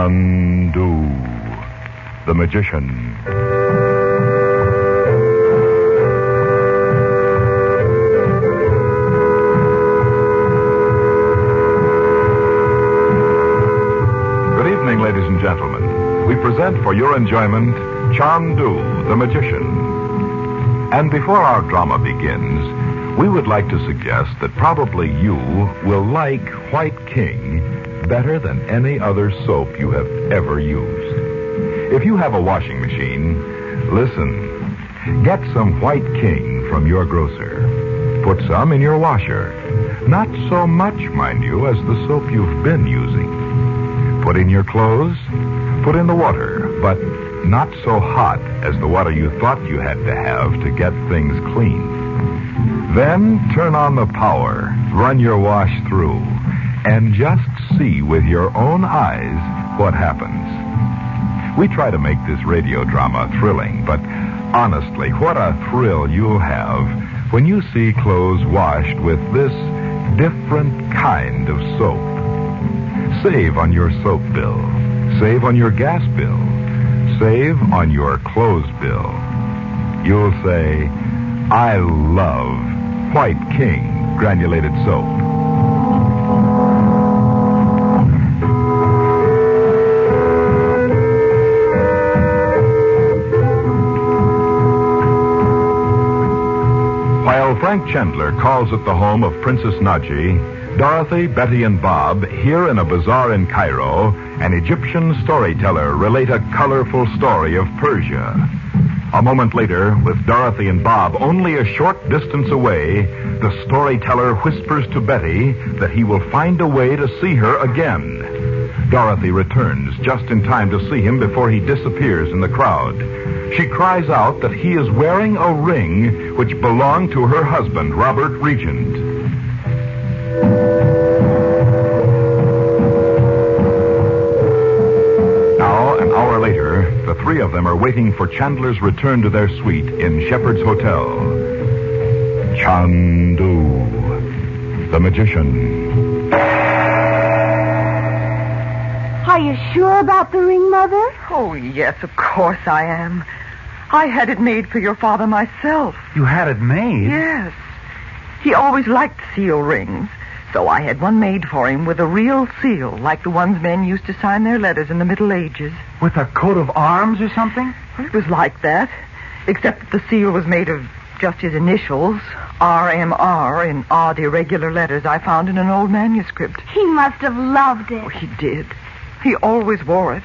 Chandu the Magician. Good evening, ladies and gentlemen. We present for your enjoyment Chandu the Magician. And before our drama begins, we would like to suggest that probably you will like White King better than any other soap you have ever used. If you have a washing machine, listen. Get some White King from your grocer. Put some in your washer. Not so much, mind you, as the soap you've been using. Put in your clothes. Put in the water, but not so hot as the water you thought you had to have to get things clean. Then turn on the power, run your wash through, and just see with your own eyes what happens. We try to make this radio drama thrilling, but honestly, what a thrill you'll have when you see clothes washed with this different kind of soap. Save on your soap bill. Save on your gas bill. Save on your clothes bill. You'll say, I love White King granulated soap. While Frank Chandler calls at the home of Princess Naji, Dorothy, Betty, and Bob, here in a bazaar in Cairo, an Egyptian storyteller relate a colorful story of Persia. A moment later, with Dorothy and Bob only a short distance away, the storyteller whispers to Betty that he will find a way to see her again. Dorothy returns just in time to see him before he disappears in the crowd. She cries out that he is wearing a ring which belonged to her husband, Robert Regent. Now, an hour later, the three of them are waiting for Chandler's return to their suite in Shepherd's Hotel. Chandu the Magician. Are you sure about the ring, Mother? Oh, yes, of course I am. I had it made for your father myself. You had it made? Yes. He always liked seal rings, so I had one made for him with a real seal, like the ones men used to sign their letters in the Middle Ages. With a coat of arms or something? Well, it was like that, except that the seal was made of just his initials, RMR, in odd, irregular letters I found in an old manuscript. He must have loved it. Oh, he did. He always wore it.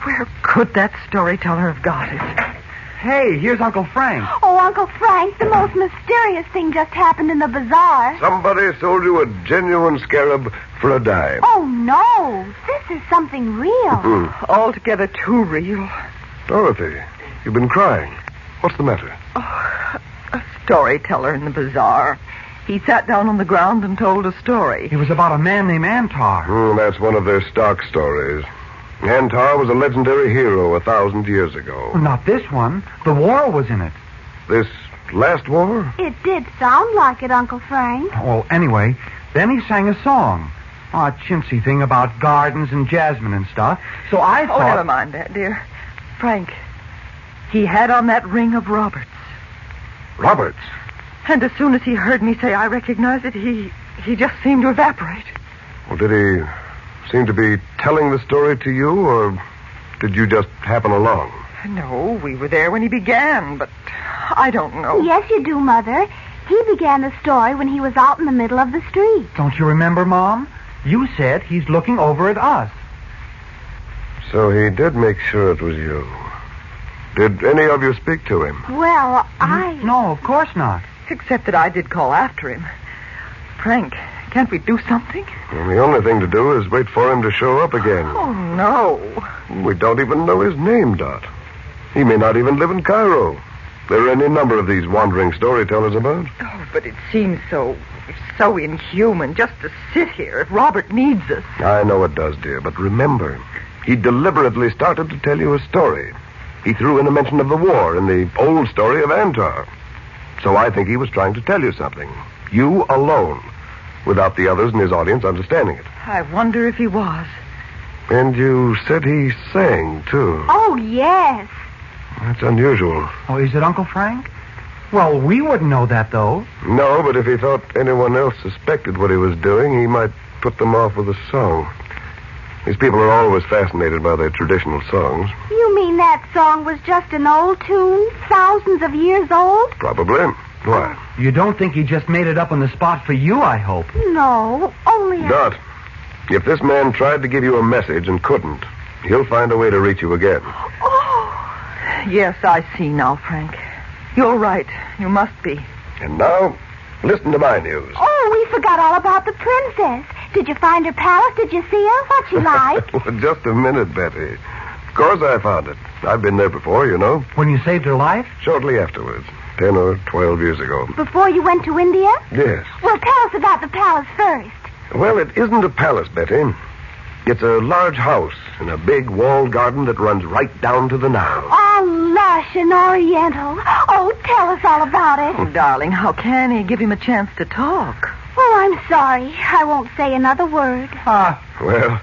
Where could that storyteller have got it? Hey, here's Uncle Frank. Oh, Uncle Frank, the most mysterious thing just happened in the bazaar. Somebody sold you a genuine scarab for a dime. Oh, no. This is something real. Altogether too real. Dorothy, you've been crying. What's the matter? Oh, a storyteller in the bazaar. He sat down on the ground and told a story. It was about a man named Antar. That's one of their stock stories. Antar was a legendary hero 1,000 years ago. Well, not this one. The war was in it. This last war? It did sound like it, Uncle Frank. Well, anyway, then he sang a song. A chintzy thing about gardens and jasmine and stuff. So I thought... Oh, never mind that, dear. Frank, he had on that ring of Robert's. Robert's? And as soon as he heard me say I recognized it, he just seemed to evaporate. Well, did he seem to be telling the story to you, or did you just happen along? No, we were there when he began, but I don't know. Yes, you do, Mother. He began the story when he was out in the middle of the street. Don't you remember, Mom? You said he's looking over at us. So he did make sure it was you. Did any of you speak to him? Well, I... No, of course not. Except that I did call after him. Frank, can't we do something? Well, the only thing to do is wait for him to show up again. Oh, no. We don't even know his name, Dot. He may not even live in Cairo. There are any number of these wandering storytellers about. Oh, but it seems so inhuman just to sit here if Robert needs us. I know it does, dear, but remember, he deliberately started to tell you a story. He threw in a mention of the war in the old story of Antar. So I think he was trying to tell you something. You alone, without the others in his audience understanding it. I wonder if he was. And you said he sang, too. Oh, yes. That's unusual. Oh, is it Uncle Frank? Well, we wouldn't know that, though. No, but if he thought anyone else suspected what he was doing, he might put them off with a song. These people are always fascinated by their traditional songs. You mean that song was just an old tune, thousands of years old? Probably. Why? You don't think he just made it up on the spot for you, I hope. No, only... Dot, if this man tried to give you a message and couldn't, he'll find a way to reach you again. Oh, yes, I see now, Frank. You're right. You must be. And now, listen to my news. Oh, we forgot all about the princess. Did you find her palace? Did you see her? What's she like? Well, just a minute, Betty. Of course I found it. I've been there before, you know. When you saved her life? Shortly afterwards. 10 or 12 years ago. Before you went to India? Yes. Well, tell us about the palace first. Well, it isn't a palace, Betty. It's a large house in a big walled garden that runs right down to the Nile. Oh, lush and oriental. Oh, tell us all about it. Oh, darling, how can he give him a chance to talk? Oh, I'm sorry. I won't say another word. Well,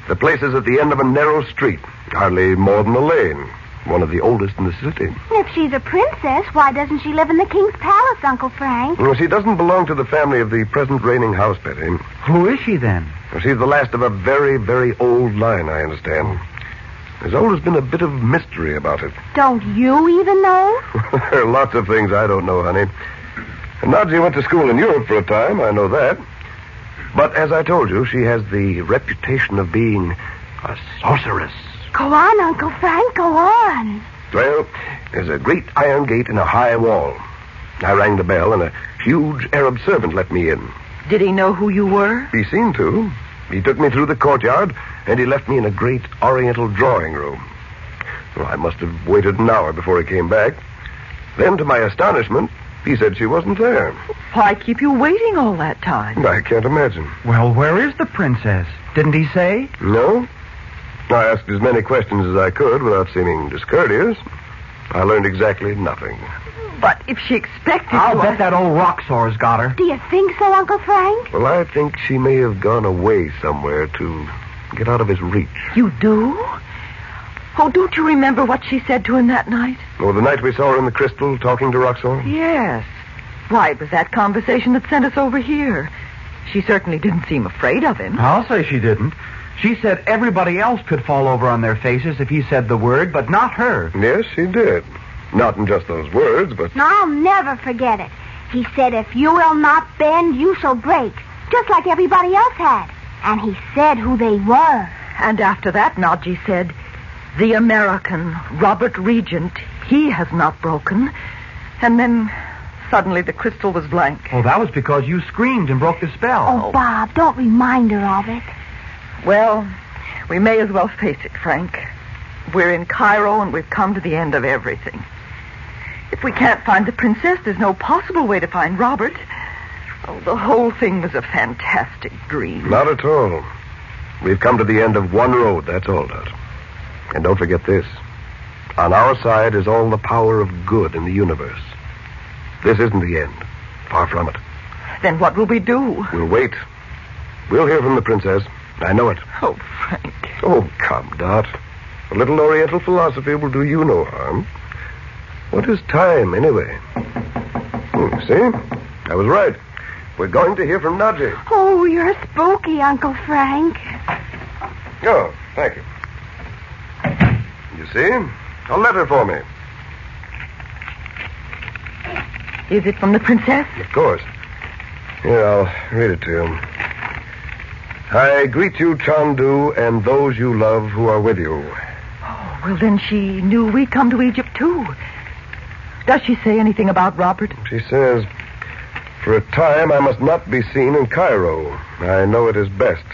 the place is at the end of a narrow street, hardly more than a lane. One of the oldest in the city. If she's a princess, why doesn't she live in the king's palace, Uncle Frank? Well, she doesn't belong to the family of the present reigning house, Betty. Who is she, then? Well, she's the last of a very, very old line, I understand. There's always been a bit of mystery about it. Don't you even know? There are lots of things I don't know, honey. And Nadia went to school in Europe for a time, I know that. But as I told you, she has the reputation of being a sorceress. Go on, Uncle Frank, go on. Well, there's a great iron gate in a high wall. I rang the bell, and a huge Arab servant let me in. Did he know who you were? He seemed to. He took me through the courtyard, and he left me in a great oriental drawing room. Well, I must have waited an hour before he came back. Then, to my astonishment, he said she wasn't there. Why keep you waiting all that time? I can't imagine. Well, where is the princess? Didn't he say? No? I asked as many questions as I could without seeming discourteous. I learned exactly nothing. But if she expected I'll you... bet that old rock sore's got her. Do you think so, Uncle Frank? Well, I think she may have gone away somewhere to get out of his reach. You do? Oh, don't you remember what she said to him that night? Oh, the night we saw her in the crystal talking to Roxor? Yes. Why, it was that conversation that sent us over here. She certainly didn't seem afraid of him. I'll say she didn't. She said everybody else could fall over on their faces if he said the word, but not her. Yes, she did. Not in just those words, but... I'll never forget it. He said, if you will not bend, you shall break, just like everybody else had. And he said who they were. And after that, Nadji said, the American, Robert Regent, he has not broken. And then suddenly the crystal was blank. Oh, that was because you screamed and broke the spell. Oh, Bob, don't remind her of it. Well, we may as well face it, Frank. We're in Cairo and we've come to the end of everything. If we can't find the princess, there's no possible way to find Robert. Oh, the whole thing was a fantastic dream. Not at all. We've come to the end of one road, that's all, Dot. And don't forget this. On our side is all the power of good in the universe. This isn't the end. Far from it. Then what will we do? We'll wait. We'll hear from the princess. I know it. Oh, Frank. Oh, come, Dot. A little Oriental philosophy will do you no harm. What is time, anyway? See? I was right. We're going to hear from Nadji. Oh, you're spooky, Uncle Frank. Oh, thank you. You see? A letter for me. Is it from the princess? Of course. Here, I'll read it to you. I greet you, Chandu, and those you love who are with you. Oh, well, then she knew we'd come to Egypt, too. Does she say anything about Robert? She says, for a time I must not be seen in Cairo. I know it is best.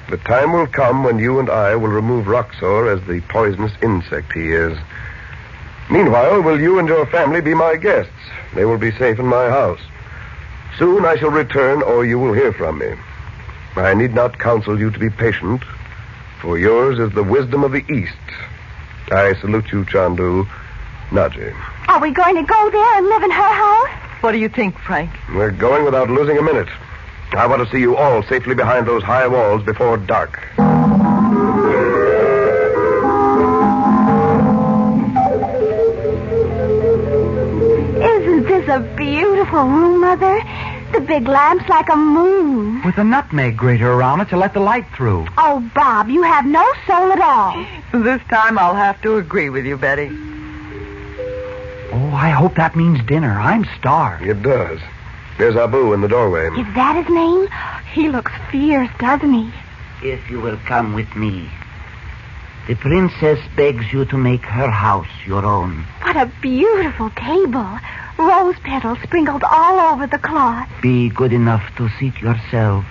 The time will come when you and I will remove Roxor as the poisonous insect he is. Meanwhile, will you and your family be my guests? They will be safe in my house. Soon I shall return, or you will hear from me. I need not counsel you to be patient, for yours is the wisdom of the East. I salute you, Chandu. Nadji. Are we going to go there and live in her house? What do you think, Frank? We're going without losing a minute. I want to see you all safely behind those high walls before dark. beautiful room, Mother. The big lamp's like a moon. With a nutmeg grater around it to let the light through. Oh, Bob, you have no soul at all. This time I'll have to agree with you, Betty. Oh, I hope that means dinner. I'm starved. It does. There's Abu in the doorway. Is that his name? He looks fierce, doesn't he? If you will come with me. The princess begs you to make her house your own. What a beautiful table. Rose petals sprinkled all over the cloth. Be good enough to seat yourselves.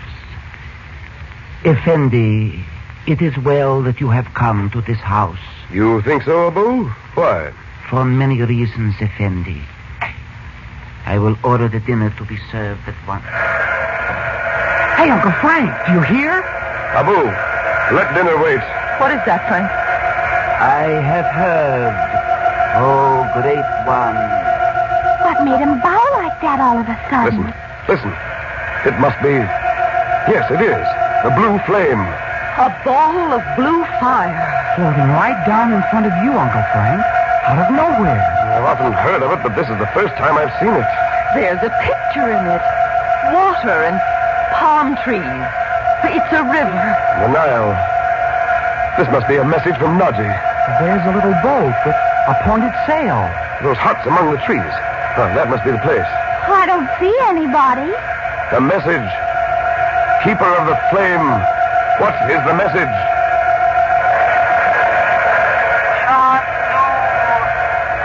Effendi, it is well that you have come to this house. You think so, Abu? Why? For many reasons, Effendi. I will order the dinner to be served at once. Hey, Uncle Frank, do you hear? Abu, let dinner wait. What is that, Frank? I have heard, oh great one. What made him bow like that all of a sudden? Listen. It must be... Yes, it is. The blue flame. A ball of blue fire. Floating right down in front of you, Uncle Frank. Out of nowhere. I've often heard of it, but this is the first time I've seen it. There's a picture in it. Water and palm trees. It's a river. The Nile. This must be a message from Naji. There's a little boat with a pointed sail. Those huts among the trees. Oh, that must be the place. I don't see anybody. The message. Keeper of the flame. What is the message? Chandu,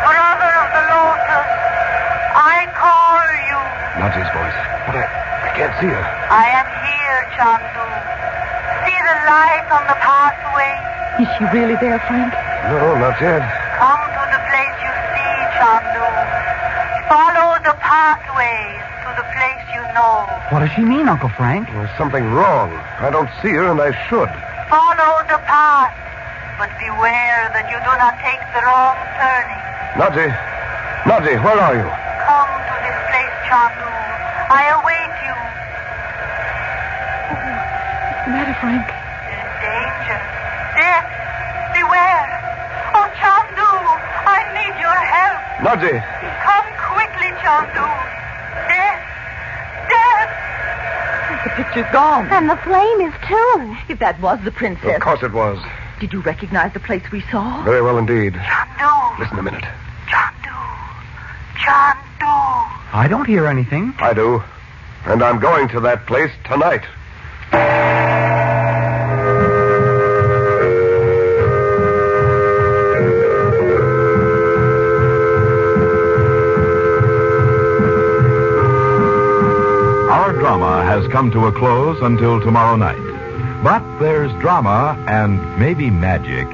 brother of the lotus, I call you. Naji's voice. But I can't see her. I am here, Chandu. See the light on the pathway? Is she really there, Frank? No, not yet. Come to the place you see, Chandu. Follow the pathways to the place you know. What does she mean, Uncle Frank? There's something wrong. I don't see her, and I should. Follow the path, but beware that you do not take the wrong turning. Naji, where are you? Come to this place, Chandu. I await you. What's the matter, Frank? There's danger. Death. Beware. Oh, Chandu, I need your help. Naji. Come quickly, Chandu. Death. The picture's gone. And the flame is too. If that was the princess. Of course it was. Did you recognize the place we saw? Very well indeed. Chandu. Listen a minute. Chandu. I don't hear anything. I do. And I'm going to that place tonight. Our drama has come to a close until tomorrow night. But there's drama and maybe magic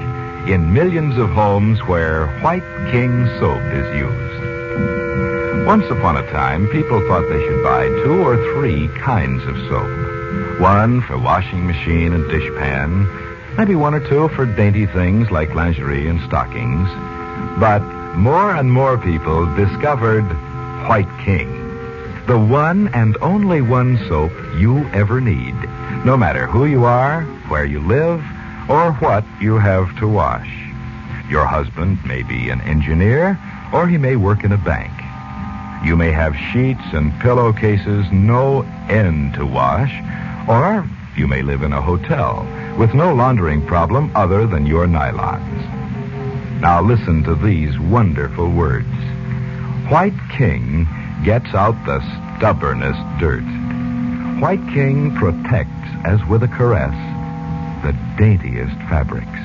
in millions of homes where White King soap is used. Once upon a time, people thought they should buy 2 or 3 kinds of soap. One for washing machine and dishpan, maybe 1 or 2 for dainty things like lingerie and stockings. But more and more people discovered White King. The one and only one soap you ever need, no matter who you are, where you live, or what you have to wash. Your husband may be an engineer, or he may work in a bank. You may have sheets and pillowcases no end to wash, or you may live in a hotel with no laundering problem other than your nylons. Now listen to these wonderful words. White King gets out the stubbornest dirt. White King protects, as with a caress, the daintiest fabrics.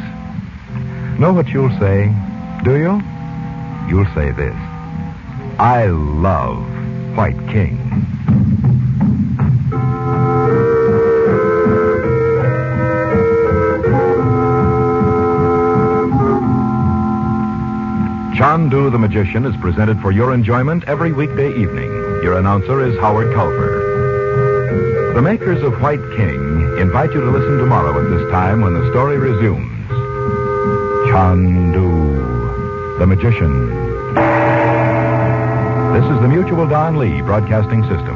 Know what you'll say, do you? You'll say this: I love White King. Chandu the Magician is presented for your enjoyment every weekday evening. Your announcer is Howard Culver. The makers of White King invite you to listen tomorrow at this time when the story resumes. Chandu the Magician. This is the Mutual Don Lee Broadcasting System.